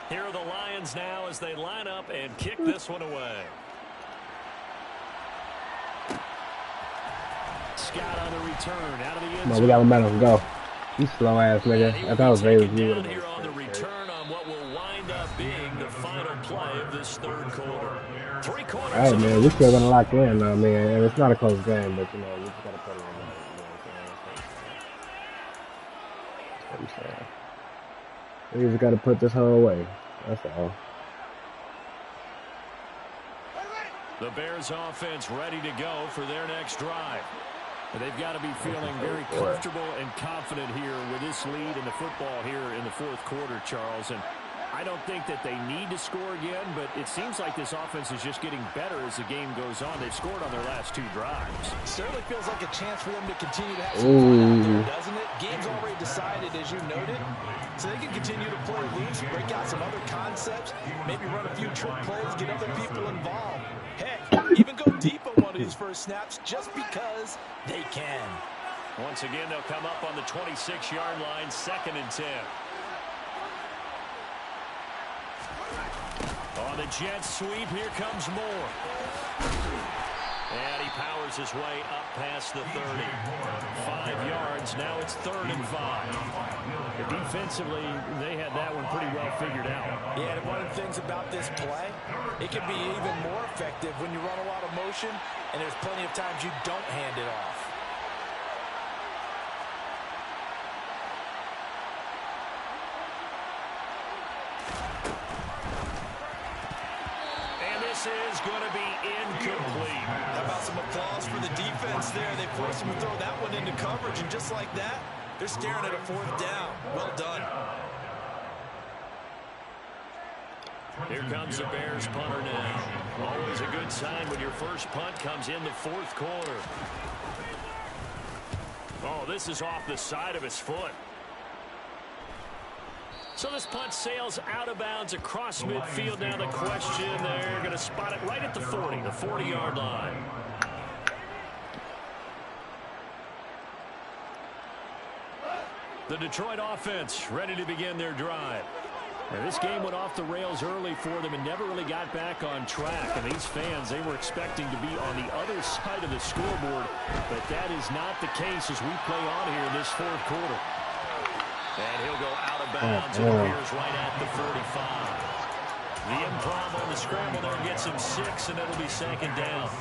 Here are the Lions now as they line up and kick this one away. Scott on the return out of the end zone. No, we gotta let him go. You slow ass nigga. I thought it was Ravens. You down here on the return on what will wind up being the final play of this third quarter. 3 quarters. Alright, man, we still gonna lock in now, man. And it's not a close game, but you know, we just gotta put it in there. That's what I'm saying. We just gotta put this whole away. That's all. The Bears offense ready to go for their next drive. They've got to be feeling very comfortable and confident here with this lead in the football here in the fourth quarter, Charles. And I don't think that they need to score again, but it seems like this offense is just getting better as the game goes on. They've scored on their last 2 drives. Certainly feels like a chance for them to continue to have some fun out there, doesn't it? Game's already decided, as you noted, so they can continue to play loose, break out some other concepts, maybe run a few trick plays, get other people involved. Heck, even go deep on one of these first snaps just because they can. Once again, they'll come up on the 26-yard line, 2nd and 10. On the jet sweep, here comes Moore. And he powers his way up past the 30. 5 yards, now it's 3rd and 5. Defensively, they had that one pretty well figured out. Yeah, and one of the things about this play, it can be even more effective when you run a lot of motion, and there's plenty of times you don't hand it off. Is going to be incomplete. How about some applause for the defense there? They forced him to throw that one into coverage, and just like that, they're staring at a 4th down. Well done. Here comes the Bears punter now. Always a good sign when your first punt comes in the 4th quarter. Oh, this is off the side of his foot. So this punt sails out of bounds across midfield. Now the question, they're going to spot it right at the 40, the 40-yard line. The Detroit offense ready to begin their drive. Now, this game went off the rails early for them and never really got back on track. And these fans, they were expecting to be on the other side of the scoreboard. But that is not the case as we play on here in this 4th quarter. And he'll go out of bounds. It appears right at the 45. The improv on the scramble there gets him 6, and it'll be 2nd down.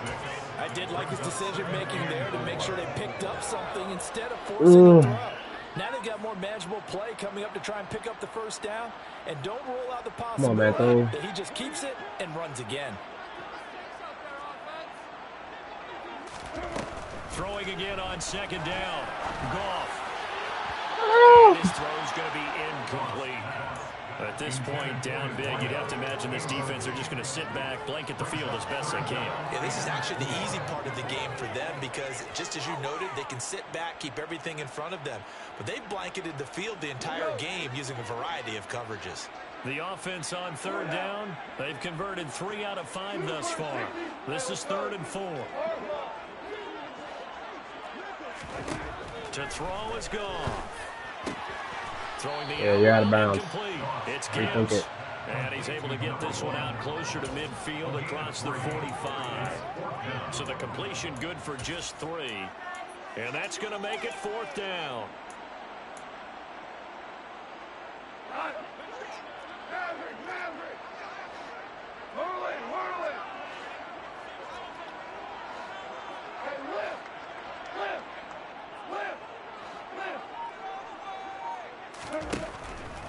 I did like his decision-making there to make sure they picked up something instead of forcing a throw. Now they've got more manageable play coming up to try and pick up the 1st down. And don't rule out the possibility that he just keeps it and runs again. Throwing again on 2nd down. Goff. And his throw's going to be incomplete. At this point, down big, you'd have to imagine this defense are just going to sit back, blanket the field as best they can. Yeah, this is actually the easy part of the game for them because, just as you noted, they can sit back, keep everything in front of them. But they've blanketed the field the entire game using a variety of coverages. The offense on 3rd down, they've converted 3 out of 5 thus far. This is 3rd and 4. To throw is gone. Throwing the you're out of bounds. It's Gibbs. And he's able to get this one out closer to midfield across the 45. So the completion good for just 3. And that's going to make it 4th down.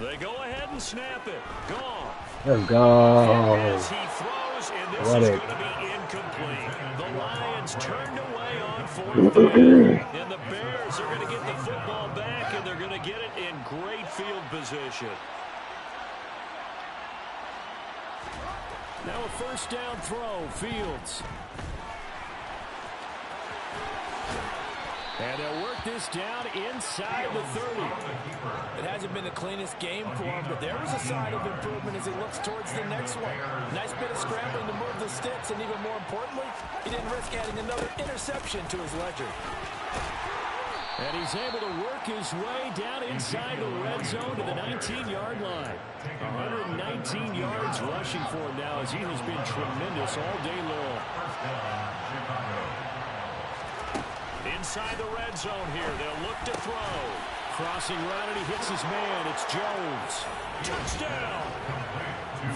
They go ahead and snap it. Gone. Let's go. As he throws, and this is going to be incomplete. The Lions turned away on 4th down, and the Bears are going to get the football back, and they're going to get it in great field position. Now a first down throw, Fields. And they'll work this down inside the 30. It hasn't been the cleanest game for him, but there was a sign of improvement as he looks towards the next one. Nice bit of scrambling to move the sticks, and even more importantly, he didn't risk adding another interception to his ledger. And he's able to work his way down inside the red zone to the 19-yard line. 119 yards rushing for him now as he has been tremendous all day long. Inside the red zone here, they'll look to throw. Crossing right, and he hits his man. It's Jones. Touchdown!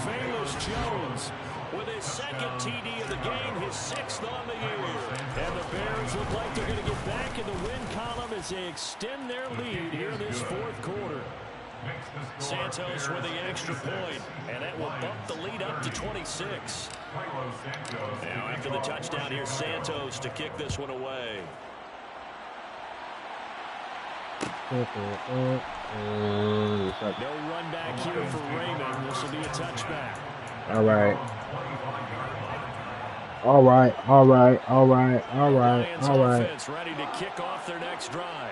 Famous Jones with his second TD of the game, his 6th on the year. And the Bears look like they're going to get back in the win column as they extend their lead here in this 4th quarter. Santos with the extra point, and that will bump the lead up to 26. Now after the touchdown, here's Santos to kick this one away. No run back here for Raymond. This will be a touchback. All right. All right. All right. All right. All right. All right. Ready to kick off their next drive.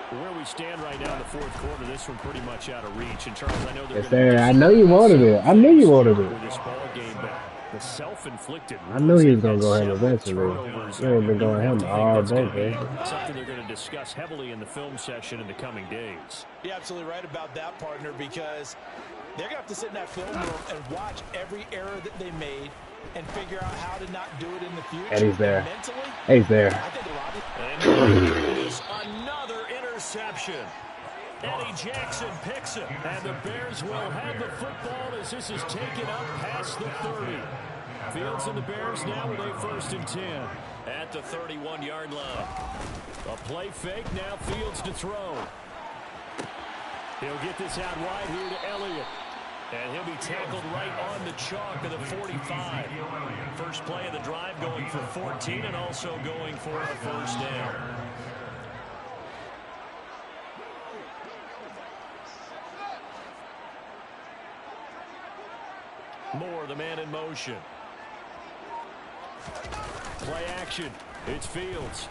Where we stand right now in the 4th quarter, this one pretty much out of reach. And Charles, I know they're I know you wanted it. I knew you wanted it. This ball game, but the self-inflicted. I knew he was going to go ahead eventually. He ain't been going him all day, man. Something they're going to discuss heavily in the film session in the coming days. You're absolutely right about that, partner, because they're going to have to sit in that film room and watch every error that they made and figure out how to not do it in the future. And he's there. Mentally, he's there. I think and is another interception. Eddie Jackson picks it, and the Bears will have the football as this is taken up past the 30. Fields and the Bears now with a 1st and 10 at the 31-yard line. A play fake, now Fields to throw. He'll get this out wide here to Elliott. And he'll be tackled right on the chalk of the 45. First play of the drive going for 14 and also going for a first down. Moore, the man in motion. Play action. It's Fields.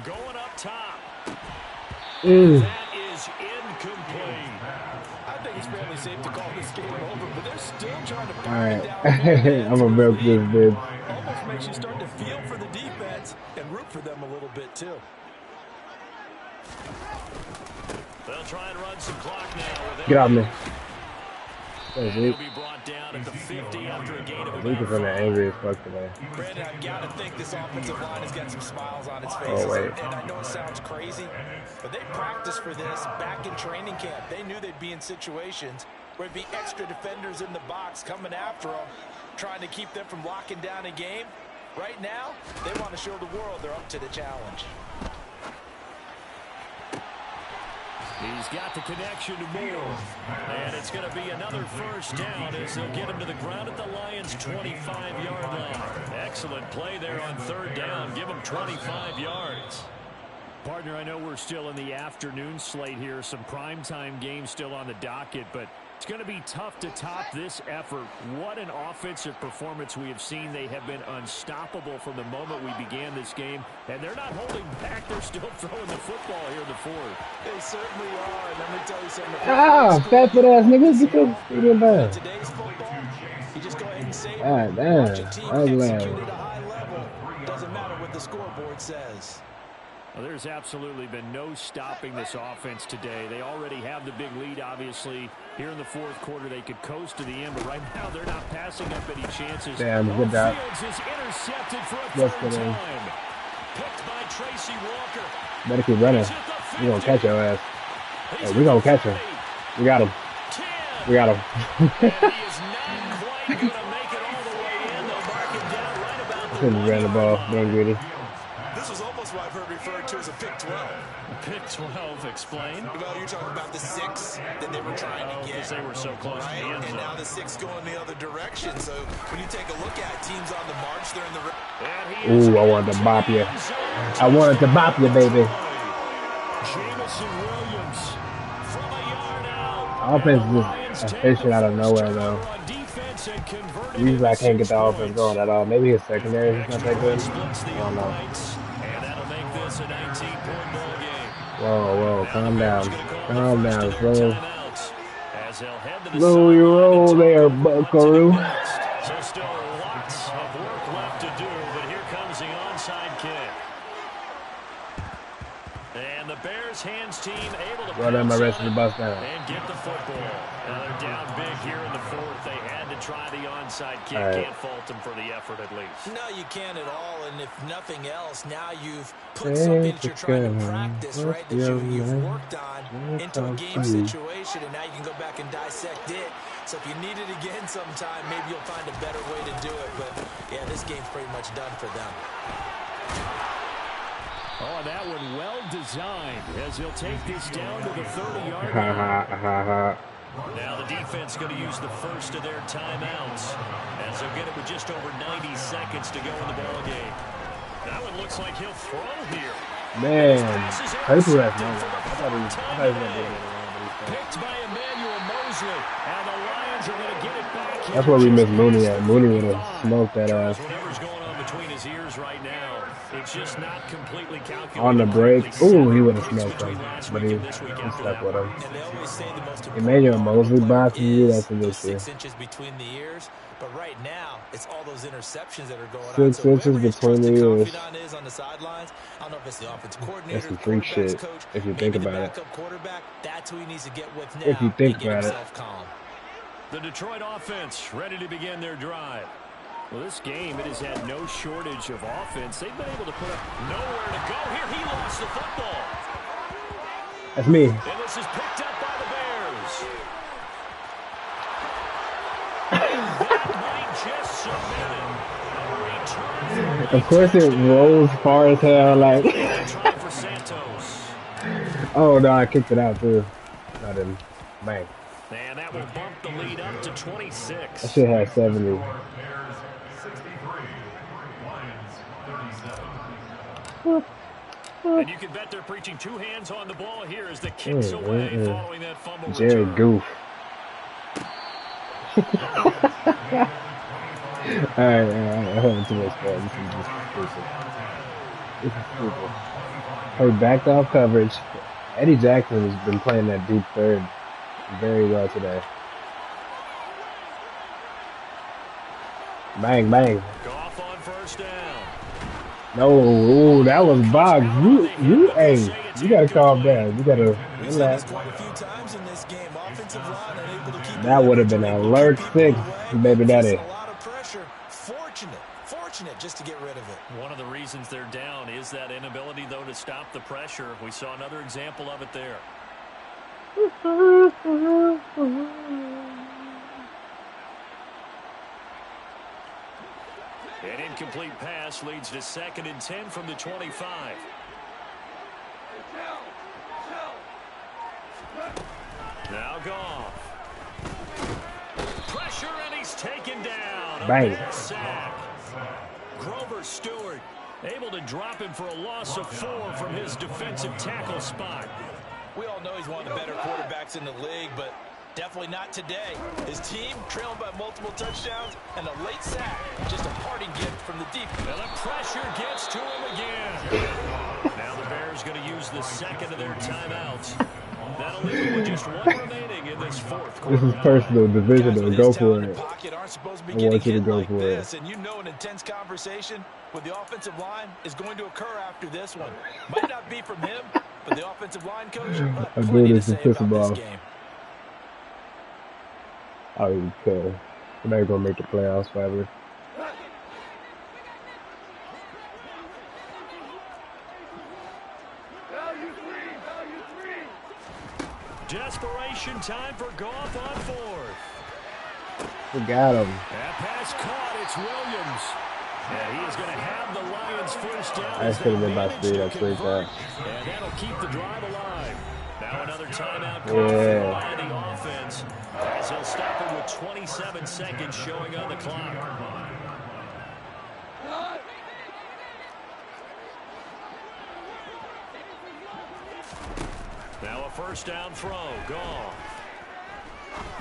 Going up top. That is incomplete. I think it's fairly safe to call this game over, but they're still trying to All find right. I'm going to milk this bitch. Almost makes you start to feel for the defense and root for them a little bit, too. They'll try and run some clock now. Get off me. And he'll be brought down at the 50 after a gain of about 5. From the angry as fuck today. Brandon, I've got to think this offensive line has got some smiles on its Oh, faces. wait. And I know it sounds crazy, but they practiced for this back in training camp. They knew they'd be in situations where it'd be extra defenders in the box coming after them, trying to keep them from locking down a game. Right now, they want to show the world they're up to the challenge. He's got the connection to Moore. And it's going to be another first down as they'll get him to the ground at the Lions' 25-yard line. Excellent play there on 3rd down. Give him 25 yards. Partner, I know we're still in the afternoon slate here. Some primetime games still on the docket, but it's going to be tough to top this effort. What an offensive performance we have seen. They have been unstoppable from the moment we began this game, and they're not holding back. They're still throwing the football here in the 4th. They certainly are. And let me tell you something. Fat foot ass niggas, get your feet in there. Today's football, you just go ahead and save God it. damn. Watch your team I was execute glad. at a high level. Doesn't matter what the scoreboard says. Well, there's absolutely been no stopping this offense today. They already have the big lead, obviously. Here in the 4th quarter, they could coast to the end, but right now they're not passing up any chances. Damn, good job. Fields is intercepted for a Yes, third good one. time. Picked by Tracy Walker. Better keep running. We're going to catch your ass. Hey, we're going to catch him. We got him. 10. We got him. And he is not quite going to make it all the way in. They'll mark him down right about the Couldn't ran the ball. Being greedy. This was almost That's what I've heard referred to as a Big 12. Big 12, explain. Well, you're talking about the 6 that they were trying to get. Because they were so close to the end zone. And now the 6 going the other direction. So when you take a look at teams on the march, they're in the... Ooh, I wanted to bop you. I wanted to bop you, baby. Jamison Williams from a yard out. Offense is just efficient out of nowhere, though. Usually I can't get the offense going at all. Maybe his secondary is not that good. I don't know. Whoa, calm down. Calm down, slow. Slow your roll there, Buckaroo. So still lots of work left to do, but here comes the onside kick. And the Bears hands team able to run my rest of the bus down. And get the football. Now they're down big here in the fourth. They had to try the onside kick. Right. Can't fault them for the effort at least. No, you can't at all. And if nothing else, now you've put something that you're trying to practice, right, that you've worked on into a game situation, and now you can go back and dissect it. So if you need it again sometime, maybe you'll find a better way to do it. But, yeah, this game's pretty much done for them. Oh, that one well designed as he'll take this down to the 30-yard line. Now the defense going to use the first of their timeouts as they'll get it with just over 90 seconds to go in the ball game. That one looks like he'll throw here. Man, Claypool has no one. I thought he was going to do it. Picked by Emmanuel Mosley, and the Lions are going to get it back. That's where we miss Mooney at. Mooney would have smoked that ass. Whatever's going on between his ears right now, it's just not completely calculated. On the break, ooh, he would have smoked him, but he stuck with him. Emmanuel Mosley boxing you, that's a good thing. 6 inches between the ears, but right now it's all those interceptions that are going on. 6 inches between the ears. On the sidelines. I don't know if it's the offensive coordinator, that's some freak shit, coach, if you think about it. Quarterback, that's who he needs to get with now. If you think about it. Calm. The Detroit offense ready to begin their drive. Well, this game, it has had no shortage of offense. They've been able to put up nowhere to go. Here, he lost the football. That's me. And this is picked up by the Bears. That might just submit it. Of course it rolls far as hell, like... Oh, no, I kicked it out, too. I didn't. Bang. And that will bump the lead up to 26. I should have 70. And you can bet they're preaching 2 hands on the ball here as the kicks away following that fumble. Jared Goof. Alright, I haven't too much fun. This is stupid. Hey, backed off coverage. Eddie Jackson has been playing that deep third very well today. Bang, bang. Goff on first down. No, ooh, that was Boggs. Hey, you gotta calm down. You gotta relax. That would have been an alert 6, baby daddy. Fortunate just to get rid of it. One of the reasons they're down is that inability, though, to stop the pressure. We saw another example of it there. An incomplete pass leads to 2nd and 10 from the 25. Now Goff. Pressure, and he's taken down. Bang. Sack. Grover Stewart able to drop him for a loss of 4 from his defensive tackle spot. We all know he's one of the better quarterbacks in the league, but definitely not today. His team trailing by multiple touchdowns and a late sack. Just a parting gift from the defense. And the pressure gets to him again. Now the Bears going to use the 2nd of their timeouts. That'll leave him with just 1 remaining in this 4th quarter. This is personal, divisional. Go for it. I want you to go for it. And you know an intense conversation with the offensive line is going to occur after this one. Might not be from him, but the offensive line coach. I'm doing this to piss him off. I don't even care. We're not going to make the playoffs, probably. Desperation time for Goff on 4th. We got him. That pass caught. It's Williams. And he is going to have the Lions first down. That should have been by speed. I tweaked that. And that'll keep the drive alive. Now another timeout Yeah. by the offense, as he'll stop it with 27 seconds showing on the clock. Now a first down throw, gone.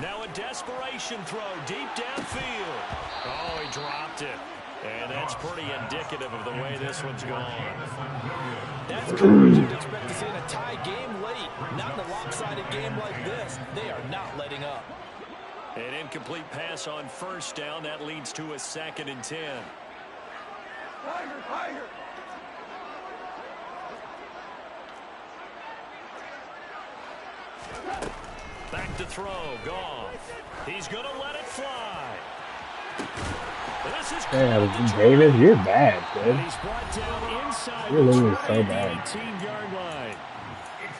Now a desperation throw deep downfield. Oh, he dropped it. And that's pretty indicative of the way this one's gone. That's coverage you'd expect to see in a tie game late. Not in a lopsided game like this. They are not letting up. An incomplete pass on first down. That leads to a 2nd and 10. Tiger. Back to throw, gone. He's going to let it fly. This is Damn, Davis, you're bad, and dude. he's brought down inside You're literally the so bad. 18-yard line.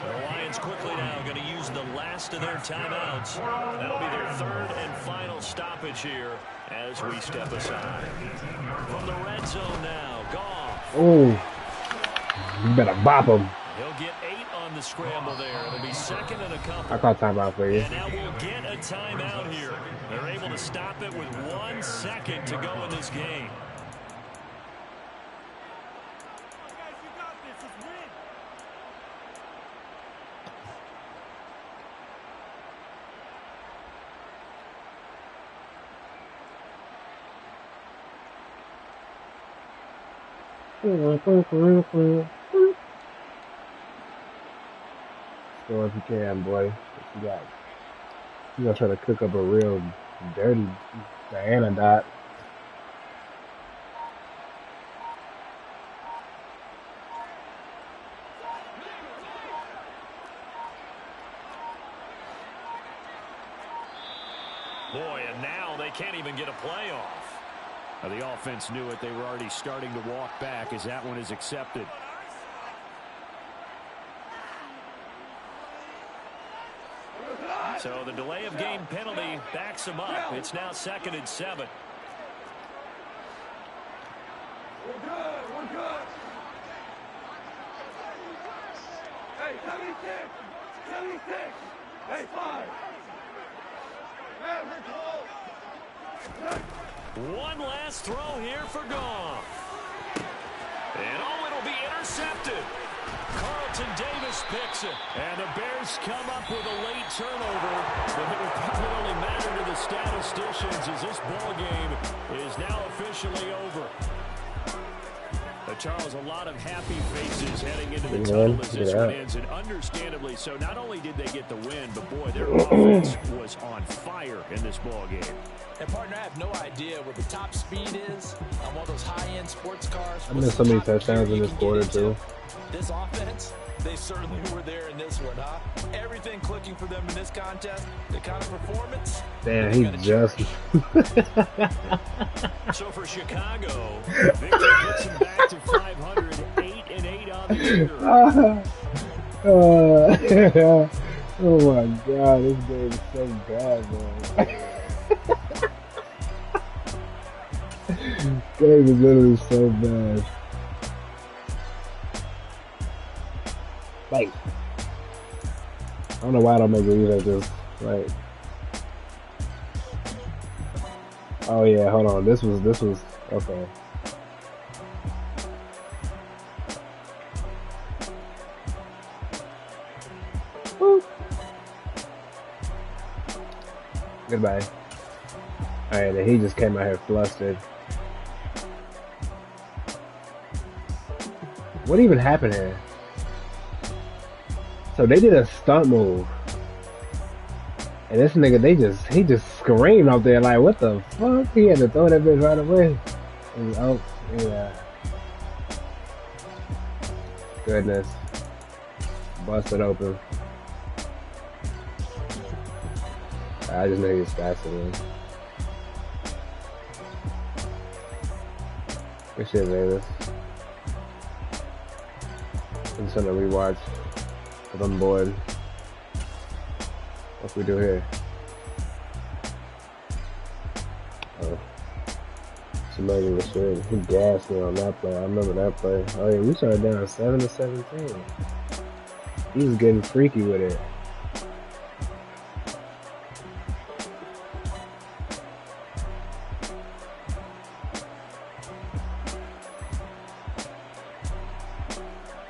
The Lions quickly now going to use the last of their timeouts. That'll be their 3rd and final stoppage here as we step aside. From the red zone now, Goff. Oh, you better bop him. He'll get 8 on the scramble there. It'll be 2nd and a couple. I call timeout for you. And now we'll get a timeout here. They're able to stop it with 1 second to go in this game. Score if you can, boy. What you got? You gotta try to cook up a real dirty Diana dot. Boy, and now they can't even get a play off. The offense knew it. They were already starting to walk back as that one is accepted. So the delay of game penalty backs them up. It's now 2nd and 7. We're good. Hey, 76. Hey, 5. One last throw here for Goff. And oh, it'll be intercepted. Carlton Davis picks it. And the Bears come up with a late turnover. But it will probably only matter to the statisticians as this ball game is now officially over. Charles, a lot of happy faces heading into the tunnel as this one ends, and understandably so. Not only did they get the win, but boy, their offense was on fire in this ball game. And partner, I have no idea where the top speed is on one of those high-end sports cars. I missed so many touchdowns in this quarter too. This offense, they certainly were there in this one, huh? Everything clicking for them in this contest, the kind of performance. Damn, he just. So for Chicago, Victor gets him back to 500, 8-8 on the year. Oh my God, this game is so bad, man. This game is literally so bad. Like, I don't know why I don't make reads like this. Like, oh yeah, hold on. This was okay. Woo. Goodbye. Alright, and he just came out here flustered. What even happened here? So they did a stunt move. And this nigga, he just screamed out there like, what the fuck? He had to throw that bitch right away. And, oh, yeah. Goodness. Busted open. I just knew he was faster than me. Good shit, Davis. I'm just gonna rewatch. Cause I'm bored. What we do here? Oh. some regular shit. He gassed me on that play. I remember that play. Oh yeah, we started down 7-17. He was getting freaky with it.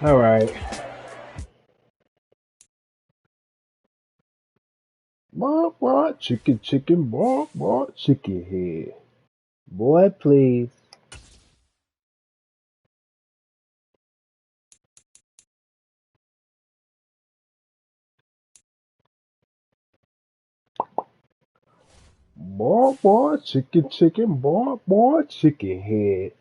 All right. Boy, chicken, boy, chicken head. Boy, please. Boy, chicken, boy, chicken head.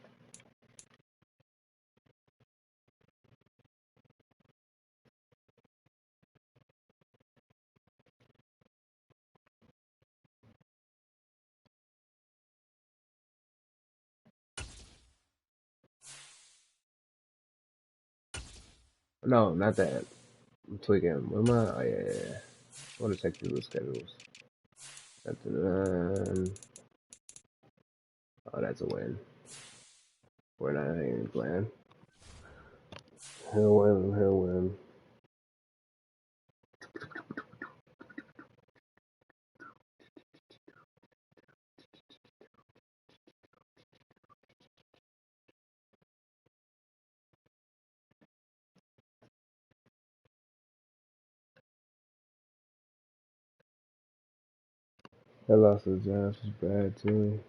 No, not that. I'm tweaking. What am I? Oh, yeah. I want to check through the schedules. That's oh, that's a win. We're not even playing. He'll win. That loss to the Giants was bad, too.